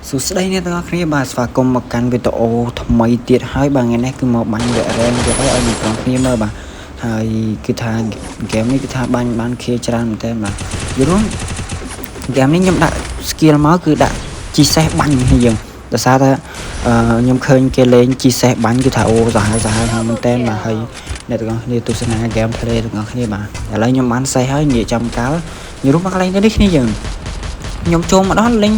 សួស្តីអ្នកទាំងអស់គ្នាបាទស្វាគមន៍មកកាន់វីដេអូថ្មីទៀតហើយបាទថ្ងៃនេះគឺមកបាញ់វគ្គរ៉េងទៀតហើយឲ្យអ្នកទាំងអស់គ្នាមើលបាទហើយគឺថាហ្គេមនេះគឺថាបាញ់បានខៀច្រើនមែនតើបាទយល់ហ្គេមនេះខ្ញុំដាក់ skill មកគឺដាក់ជីសេះបាញ់នេះយើងដោយសារតែខ្ញុំឃើញគេលេងជីសេះបាញ់គឺថាអូសាហាវហើយមែនតើបាទហើយអ្នកទាំងអស់គ្នាទស្សនា game play ទាំងអស់គ្នាបាទឥឡូវខ្ញុំបានសេះហើយនិយាយចំកាលយល់មកកន្លែងនេះគ្នាយើងខ្ញុំចូលមកដល់លេង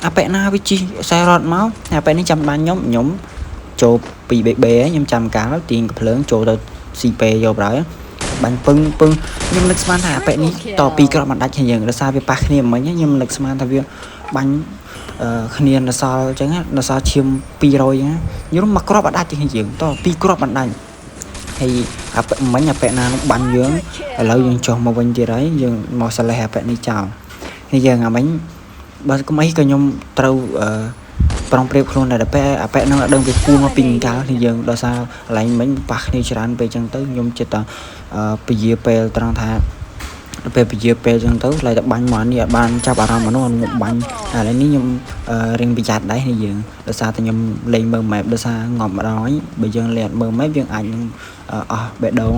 អាប៉ែណាវាជីខ្សែរត់មកអាប៉ែនេះចាំបានខ្ញុំចូលពី BB ខ្ញុំចាំកាលទាញកំភ្លើងចូលទៅ CP យកប្រើបាញ់ពឹងខ្ញុំនឹកស្មានថាអាប៉ែនេះត2គ្រាប់មិនដាច់គ្នាយើងដោយសារវាប៉ះគ្នាមិញខ្ញុំនឹកស្មានថាវាបាញ់គ្នានៅសល់អញ្ចឹងនៅសល់ឈាម200ហ្នឹងយល់មកគ្រាប់អត់ដាច់គ្នាយើងត2គ្រាប់មិនដាច់ហើយអាប៉ែមិញអាប៉ែណាបាញ់យើងឥឡូវយើងចុះមកវិញទៀតហើយយើងមកសលេះអាប៉ែនេះចោលហើយយើងអាមិញបើកុំអីក៏ខ្ញុំត្រូវប្រុងប្រៀបខ្លួនដែរតែអាប៉ែនឹងដឹងវាគួរមកពីកាលនេះយើងដោយសារកន្លែងមិញប៉ះគ្នាច្រើនពេកចឹងទៅខ្ញុំចិត្តតែពជាពេលត្រង់ថាពេលពជាពេលចឹងទៅlạiតែបាញ់មកនេះអត់បានចាប់អារម្មណ៍មនុស្សខ្ញុំបាញ់ឥឡូវនេះខ្ញុំរៀងប្រយ័ត្នដែរនេះយើងដោយសារតែខ្ញុំលេងមើល map ដោយសារងាប់ម្ដងហើយបើយើងលេងមើល map យើងអាចនឹងអស់បេះដូង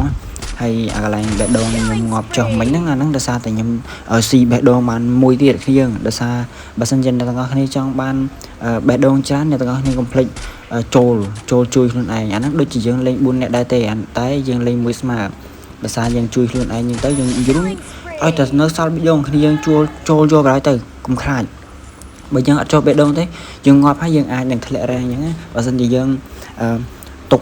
ហើយអាកន្លែងបេះដូងខ្ញុំងាប់ចុះមិញហ្នឹងអាហ្នឹងដោយសារតែខ្ញុំស៊ីបេះដូងបានមួយទៀតគ្នាយើងដោយសារបើសិនជាអ្នកទាំងអស់គ្នាចង់បានបេះដូងច្រើនអ្នកទាំងអស់គ្នាកុំភ្លេចចូលជួយខ្លួនឯងអាហ្នឹងដូចជាយើងលេង4នាក់ដែរទេតែយើងលេងមួយស្មើដោយសារយើងជួយខ្លួនឯងទៅយើងយល់ឲ្យតែនៅសល់បេះដូងគ្នាយើងចូលយកបណ្ដោយទៅកុំខ្លាចបើយើងអត់ចូលបេះដូងទេយើងងាប់ហើយយើងអាចនឹងធ្លាក់រ៉េអញ្ចឹងបើសិនជាយើងទុក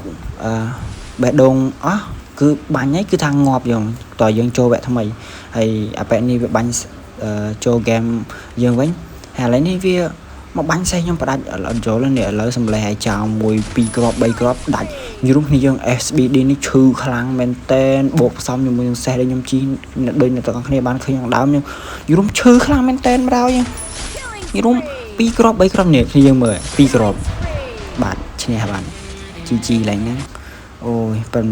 បេះដូងអស់គឺបាញ់ហើយគឺថាងាប់យើងតើយើងចូលវគ្គថ្មីហើយអាប៉ែនេះវាបាញ់ចូលហ្គេមយើងវិញហើយឥឡូវនេះវាមកបាញ់សេះខ្ញុំផ្ដាច់អត់យល់នេះឥឡូវសំឡេះឲ្យចោល1 2គ្រាប់3គ្រាប់ដាច់យល់គ្នាយើង SBD នេះឈឺខ្លាំងមែនតែនបូកផ្សំជាមួយនឹងសេះដែលខ្ញុំជីដូចអ្នកទាំងអស់គ្នាបានឃើញខាងដើមខ្ញុំយល់ឈឺខ្លាំងមែនតែនម្ដងយល់2គ្រាប់3គ្រាប់នេះគ្នាយើងមើល2គ្រាប់បាទឈ្នះបាន GG ឡើងហ្នឹងអូយប៉ុណ្